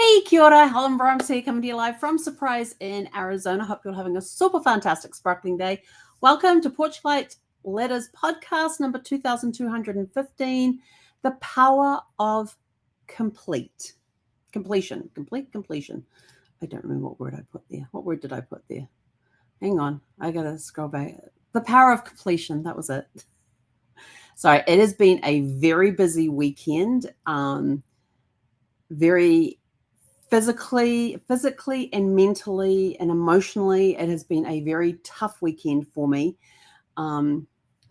Hey, kia ora, Helen Brahms here, coming to you live from Surprise in Arizona. Hope you're having a super fantastic sparkling day. Welcome to Porchlight Letters podcast number 2215, The Power of Completion. Completion. I don't remember what word I put there. What word did I put there? Hang on, I gotta scroll back. The Power of Completion, that was it. Sorry, it has been a very busy weekend. Very physically and mentally and emotionally, it has been a very tough weekend for me.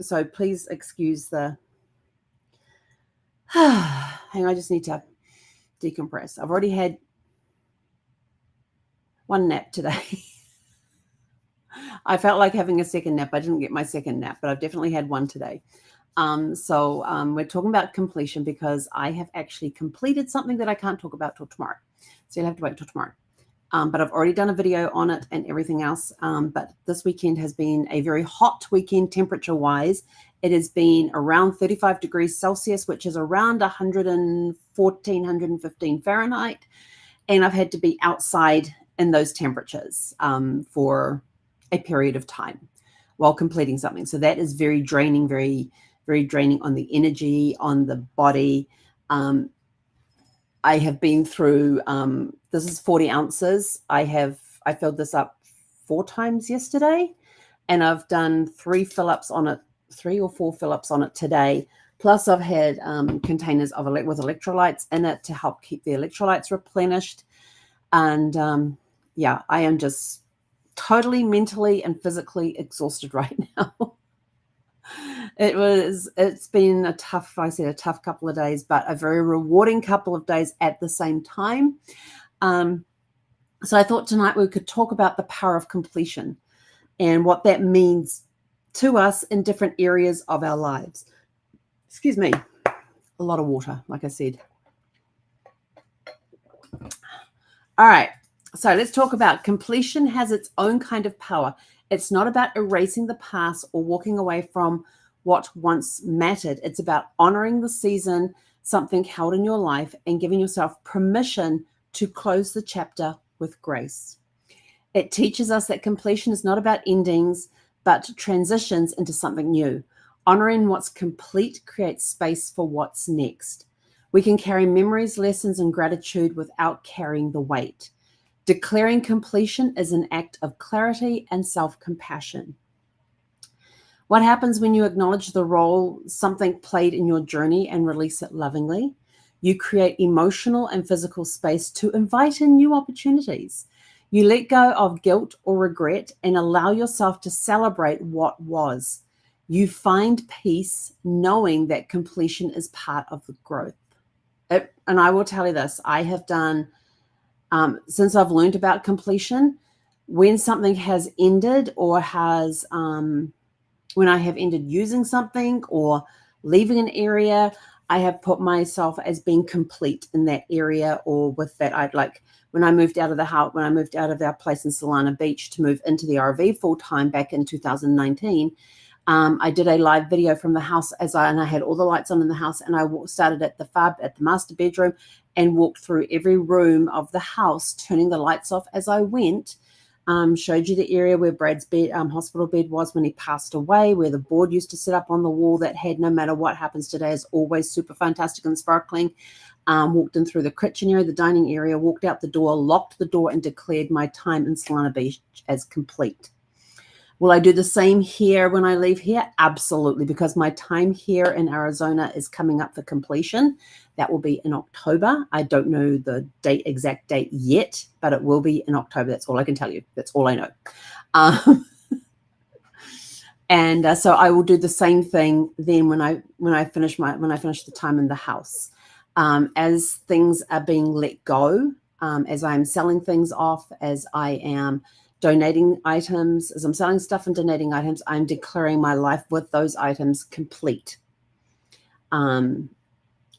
So please excuse the hang on, I just need to decompress. I've already had one nap today. I felt like having a second nap. I didn't get my second nap, but I've definitely had one today. So we're talking about completion because I have actually completed something that I can't talk about till tomorrow. So you'll have to wait till tomorrow. But I've already done a video on it and everything else. But this weekend has been a very hot weekend temperature-wise. It has been around 35 degrees Celsius, which is around 114, 115 Fahrenheit. And I've had to be outside in those temperatures for a period of time while completing something. So that is very draining, very, very draining on the energy, on the body. I have been through, this is 40 ounces. I filled this up 4 times yesterday, and I've done 3 fill-ups on it, 3 or 4 fill-ups on it today. Plus I've had containers with electrolytes in it to help keep the electrolytes replenished. And yeah, I am just totally mentally and physically exhausted right now. It's been a tough couple of days, but a very rewarding couple of days at the same time. So I thought tonight we could talk about the power of completion and what that means to us in different areas of our lives. Excuse me, a lot of water, like I said. All right, so let's talk about completion. Has its own kind of power. It's not about erasing the past or walking away from what once mattered. It's about honoring the season, something held in your life, and giving yourself permission to close the chapter with grace. It teaches us that completion is not about endings, but transitions into something new. Honoring what's complete creates space for what's next. We can carry memories, lessons, and gratitude without carrying the weight. Declaring completion is an act of clarity and self-compassion. What happens when you acknowledge the role something played in your journey and release it lovingly? You create emotional and physical space to invite in new opportunities. You let go of guilt or regret and allow yourself to celebrate what was. You find peace knowing that completion is part of the growth. And I will tell you this, I have done, since I've learned about completion, when something has ended or has, when I have ended using something or leaving an area, I have put myself as being complete in that area or with that. I'd like, when I moved out of the house, when I moved out of our place in Solana Beach to move into the RV full time back in 2019, I did a live video from the house and I had all the lights on in the house, and I started at the master bedroom and walked through every room of the house, turning the lights off as I went. Showed you the area where Brad's bed, hospital bed was when he passed away, where the board used to sit up on the wall that had no matter what happens today is always super fantastic and sparkling. Walked in through the kitchen area, the dining area, walked out the door, locked the door, and declared my time in Solana Beach as complete. Will I do the same here when I leave here? Absolutely, because my time here in Arizona is coming up for completion. That will be in October. I don't know the exact date yet, but it will be in October. That's all I can tell you. That's all I know. And so I will do the same thing then when I finish the time in the house. As things are being let go, as I am selling things off, as I am donating items, as I'm selling stuff and donating items, I'm declaring my life with those items complete.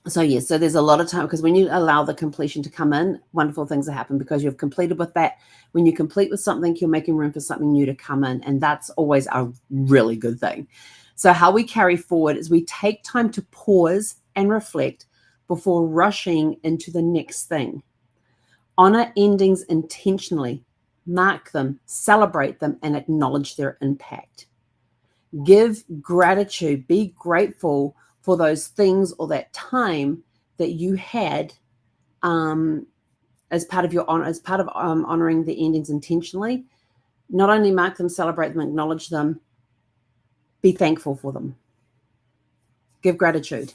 So yes, so there's a lot of time, because when you allow the completion to come in, wonderful things that happen because you've completed with that. When you complete with something, you're making room for something new to come in, and that's always a really good thing. So how we carry forward is we take time to pause and reflect before rushing into the next thing. Honor endings intentionally. Mark them, celebrate them, and acknowledge their impact. Give gratitude. Be grateful for those things or that time that you had as part of your honor, as part of honoring the endings intentionally. Not only mark them, celebrate them, acknowledge them, be thankful for them. Give gratitude.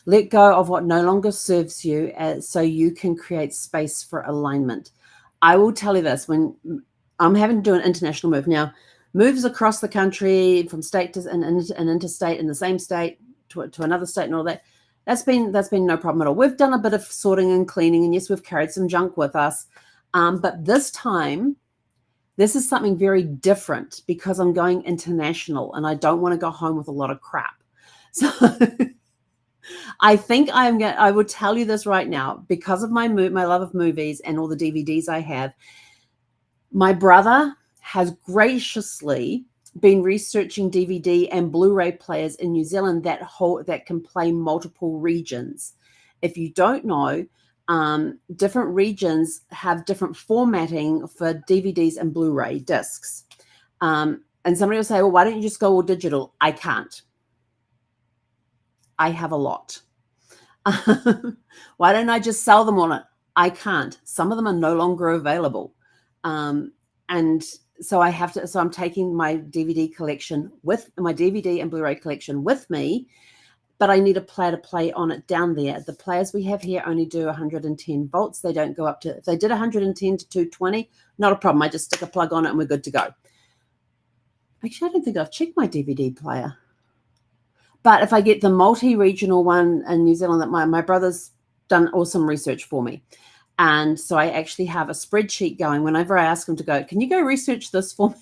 Let go of what no longer serves you so you can create space for alignment. I will tell you this, when I'm having to do an international move now, moves across the country from state to and interstate in the same state to another state and all that, that's been no problem at all. We've done a bit of sorting and cleaning, and yes, we've carried some junk with us. But this time, this is something very different because I'm going international and I don't want to go home with a lot of crap. So I think I would tell you this right now, because of my love of movies and all the DVDs I have. My brother has graciously been researching DVD and Blu-ray players in New Zealand that can play multiple regions. If you don't know, different regions have different formatting for DVDs and Blu-ray discs. And somebody will say, well, why don't you just go all digital? I can't. I have a lot. Why don't I just sell them on it? I can't. Some of them are no longer available. And so I have to, so I'm taking my DVD collection with my DVD and Blu-ray collection with me, but I need a player to play on it down there. The players we have here only do 110 volts. They don't go up to, if they did 110 to 220, not a problem. I just stick a plug on it and we're good to go. Actually, I don't think I've checked my DVD player. But if I get the multi-regional one in New Zealand, that my brother's done awesome research for me. And so I actually have a spreadsheet going. Whenever I ask him to go, can you go research this for me?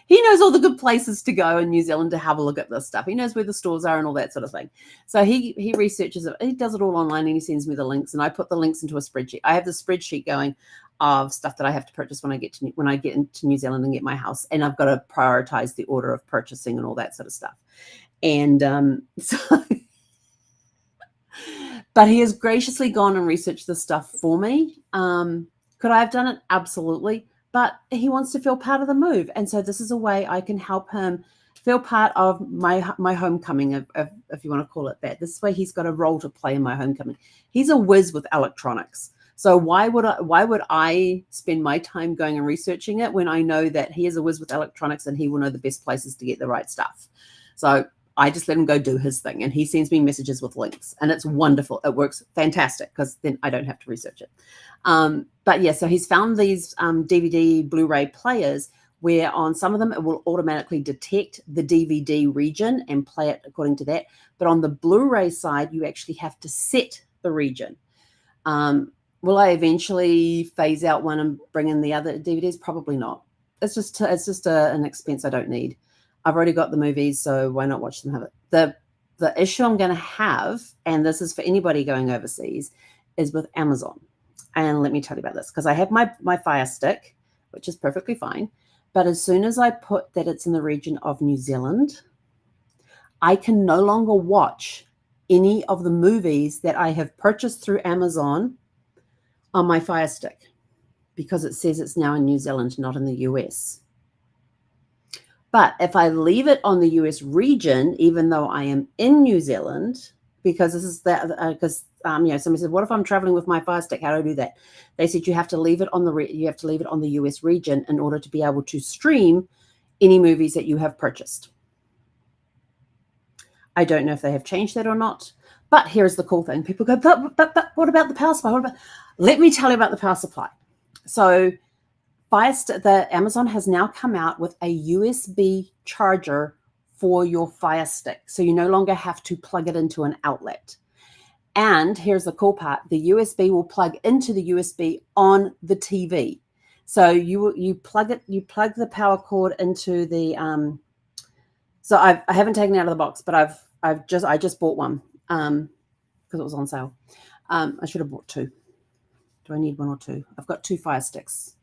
He knows all the good places to go in New Zealand to have a look at this stuff. He knows where the stores are and all that sort of thing. So he researches it. He does it all online and he sends me the links, and I put the links into a spreadsheet. I have the spreadsheet going of stuff that I have to purchase when I get into New Zealand and get my house. And I've got to prioritize the order of purchasing and all that sort of stuff. And but he has graciously gone and researched this stuff for me. Could I have done it? Absolutely. But he wants to feel part of the move. And so this is a way I can help him feel part of my homecoming, if you want to call it that. This way he's got a role to play in my homecoming. He's a whiz with electronics. So why would I spend my time going and researching it when I know that he is a whiz with electronics and he will know the best places to get the right stuff? So I just let him go do his thing, and he sends me messages with links, and it's wonderful. It works fantastic because then I don't have to research it. But yeah, so he's found these DVD Blu-ray players where on some of them it will automatically detect the DVD region and play it according to that. But on the Blu-ray side, you actually have to set the region. Will I eventually phase out one and bring in the other DVDs? Probably not. It's just an expense I don't need. I've already got the movies, so why not watch them have it? The issue I'm going to have, and this is for anybody going overseas, is with Amazon. And let me tell you about this, because I have my Fire Stick, which is perfectly fine. But as soon as I put that it's in the region of New Zealand, I can no longer watch any of the movies that I have purchased through Amazon on my Fire Stick, because it says it's now in New Zealand, not in the US. But if I leave it on the US region, even though I am in New Zealand, because this is that, because somebody said, "What if I'm traveling with my Fire Stick? How do I do that?" They said you have to leave it on the US region in order to be able to stream any movies that you have purchased. I don't know if they have changed that or not. But here's the cool thing: people go, "But what about the power supply?" Let me tell you about the power supply. So the Amazon has now come out with a USB charger for your Fire Stick. So you no longer have to plug it into an outlet. And here's the cool part. The USB will plug into the USB on the TV. So you plug the power cord into the, so I haven't taken it out of the box, but I just bought one because it was on sale. I should have bought two. Do I need one or two? I've got two Fire Sticks.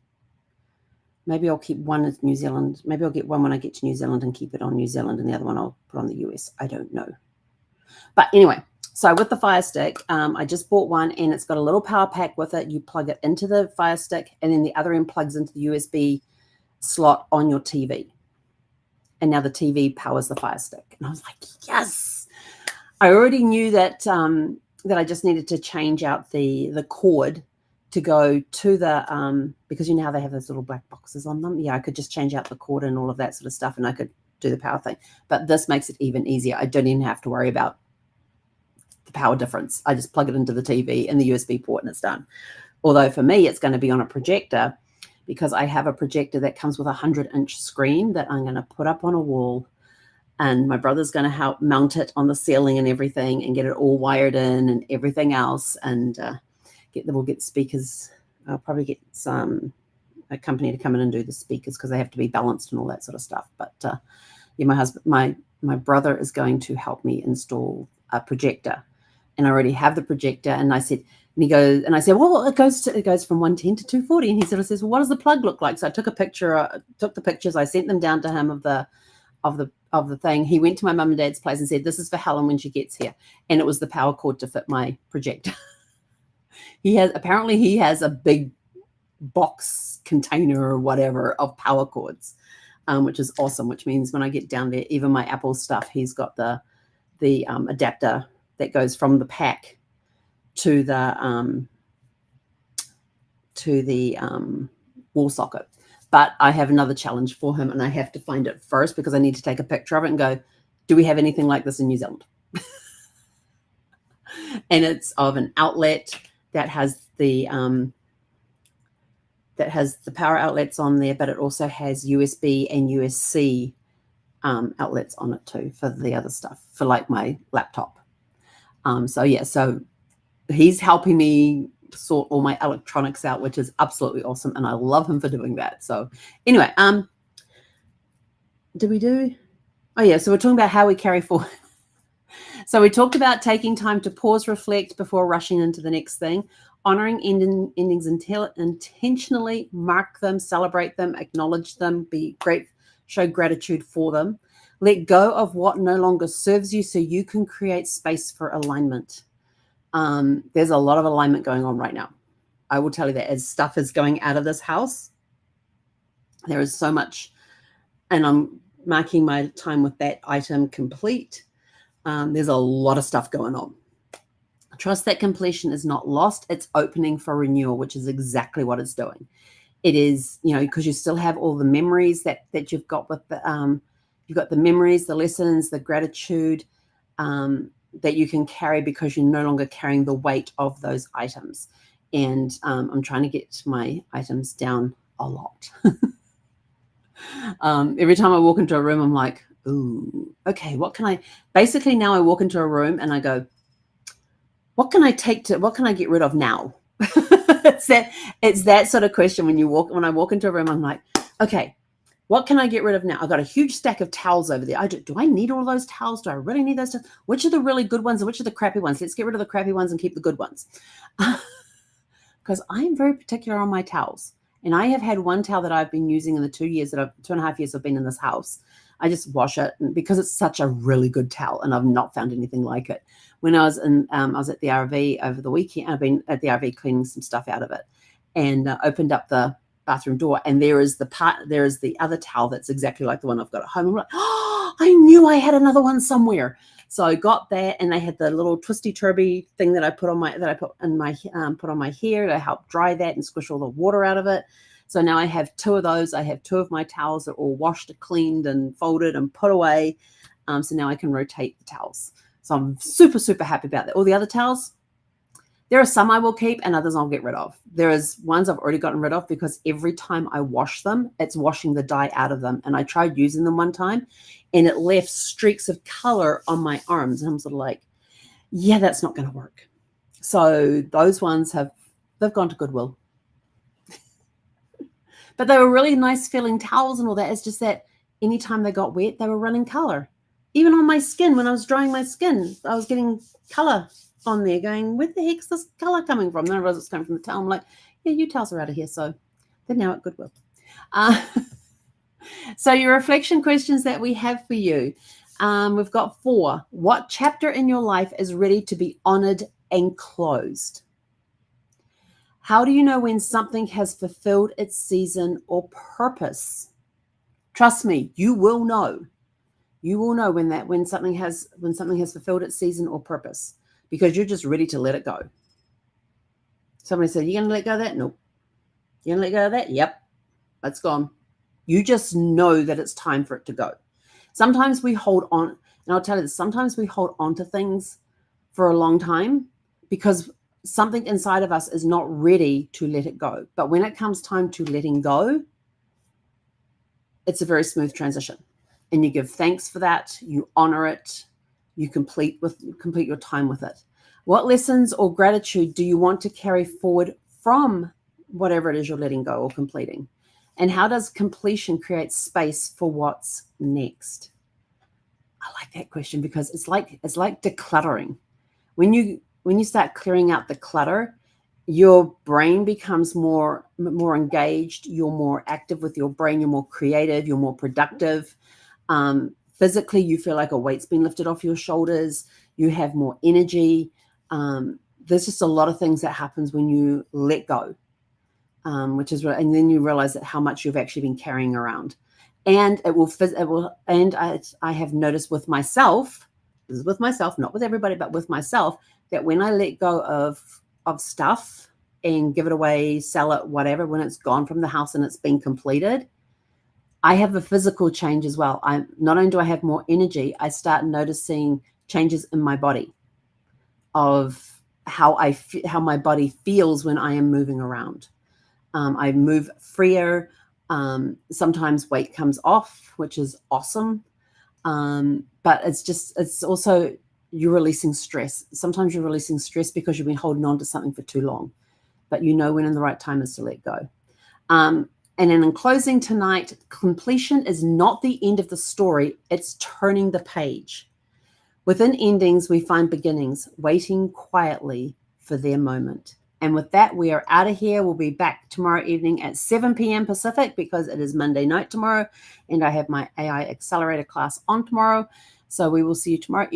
Maybe I'll keep one in New Zealand. Maybe I'll get one when I get to New Zealand and keep it on New Zealand, and the other one I'll put on the US. I don't know. But anyway, So with the Fire Stick, I just bought one, and it's got a little power pack with it. You plug it into the Fire Stick, and then the other end plugs into the USB slot on your TV. And now the TV powers the Fire Stick. And I was like, yes. I already knew that that I just needed to change out the cord to go to the because you know how they have those little black boxes on them. Yeah, I could just change out the cord and all of that sort of stuff, and I could do the power thing. But this makes it even easier. I don't even have to worry about the power difference. I just plug it into the TV and the USB port, and it's done. Although for me, it's going to be on a projector, because I have a projector that comes with a 100-inch screen that I'm going to put up on a wall, and my brother's going to help mount it on the ceiling and everything, and get it all wired in and everything else, and we'll get speakers. I'll probably get a company to come in and do the speakers, because they have to be balanced and all that sort of stuff. But yeah, my brother is going to help me install a projector, and I already have the projector. And I said, and I said, well, it goes from 110 to 240. And he sort of says, well, what does the plug look like? So I took the pictures. I sent them down to him of the thing. He went to my mum and dad's place and said, this is for Helen when she gets here. And it was the power cord to fit my projector. He has a big box container or whatever of power cords, which is awesome, which means when I get down there, even my Apple stuff, he's got the adapter that goes from the pack to the wall socket. But I have another challenge for him, and I have to find it first, because I need to take a picture of it and go, do we have anything like this in New Zealand? And it's of an outlet that has the power outlets on there, but it also has USB and USB-C outlets on it too for the other stuff, for like my laptop. So he's helping me sort all my electronics out, which is absolutely awesome, and I love him for doing that. So anyway, so we're talking about how we carry forward. So we talked about taking time to pause, reflect before rushing into the next thing, honoring endings intentionally, mark them, celebrate them, acknowledge them, be great, show gratitude for them. Let go of what no longer serves you, so you can create space for alignment. There's a lot of alignment going on right now. I will tell you that as stuff is going out of this house, there is so much, and I'm marking my time with that item complete. There's a lot of stuff going on. Trust that completion is not lost. It's opening for renewal, which is exactly what it's doing. It is, because you still have all the memories that you've got with the, you've got the memories, the lessons, the gratitude that you can carry, because you're no longer carrying the weight of those items. And I'm trying to get my items down a lot. Every time I walk into a room, I'm like, ooh, okay, basically now I walk into a room and I go, what can I get rid of now? It's that sort of question when I walk into a room. I'm like, okay, what can I get rid of now? I've got a huge stack of towels over there. Do I need all those towels? Do I really need those towels? Which are the really good ones and which are the crappy ones? Let's get rid of the crappy ones and keep the good ones. Because I am very particular on my towels. And I have had one towel that I've been using in the 2.5 years I've been in this house. I just wash it because it's such a really good towel, and I've not found anything like it. When I was I was at the RV over the weekend. I've been at the RV cleaning some stuff out of it, and opened up the bathroom door, and there is the other towel that's exactly like the one I've got at home. I'm like, oh, I knew I had another one somewhere. So I got that, and they had the little twisty turby thing that I put on my hair to help dry that and squish all the water out of it. So now I have 2 of those. I have 2 of my towels that are all washed, cleaned, and folded and put away. So now I can rotate the towels. So I'm super, super happy about that. All the other towels, there are some I will keep and others I'll get rid of. There is ones I've already gotten rid of, because every time I wash them, it's washing the dye out of them. And I tried using them one time, and it left streaks of color on my arms. And I'm sort of like, yeah, that's not going to work. So those ones they've gone to Goodwill. But they were really nice feeling towels and all that. It's just that anytime they got wet, they were running color. Even on my skin, when I was drying my skin, I was getting color on there going, where the heck's this color coming from? Then I realized it's coming from the towel. I'm like, yeah, your towels are out of here. So they're now at Goodwill. So your reflection questions that we have for you. We've got 4. What chapter in your life is ready to be honored and closed? How do you know when something has fulfilled its season or purpose? Trust me, you will know. You will know when something has fulfilled its season or purpose, because you're just ready to let it go. Somebody said, "You're going to let go of that?" Nope. You're going to let go of that? Yep. It's gone. You just know that it's time for it to go. Sometimes we hold on, and I'll tell you this, sometimes we hold on to things for a long time because something inside of us is not ready to let it go. But when it comes time to letting go, it's a very smooth transition. And you give thanks for that, you honor it, you complete your time with it. What lessons or gratitude do you want to carry forward from whatever it is you're letting go or completing? And how does completion create space for what's next? I like that question because it's like decluttering. When you start clearing out the clutter, your brain becomes more engaged. You're more active with your brain. You're more creative. You're more productive. Physically, you feel like a weight's been lifted off your shoulders. You have more energy. There's just a lot of things that happens when you let go. And then you realize that how much you've actually been carrying around, and I have noticed with myself, this is with myself, not with everybody, but with myself, that when I let go of stuff and give it away, sell it, whatever, when it's gone from the house and it's been completed, I have a physical change as well. Not only do I have more energy, I start noticing changes in my body of how my body feels when I am moving around. I move freer. Sometimes weight comes off, which is awesome. But it's also, you're releasing stress. Sometimes you're releasing stress because you've been holding on to something for too long, but you know when in the right time is to let go. And then in closing tonight, completion is not the end of the story. It's turning the page. Within endings, we find beginnings, waiting quietly for their moment. And with that, we are out of here. We'll be back tomorrow evening at 7 p.m. Pacific because it is Monday night tomorrow, and I have my AI Accelerator class on tomorrow. So we will see you tomorrow evening.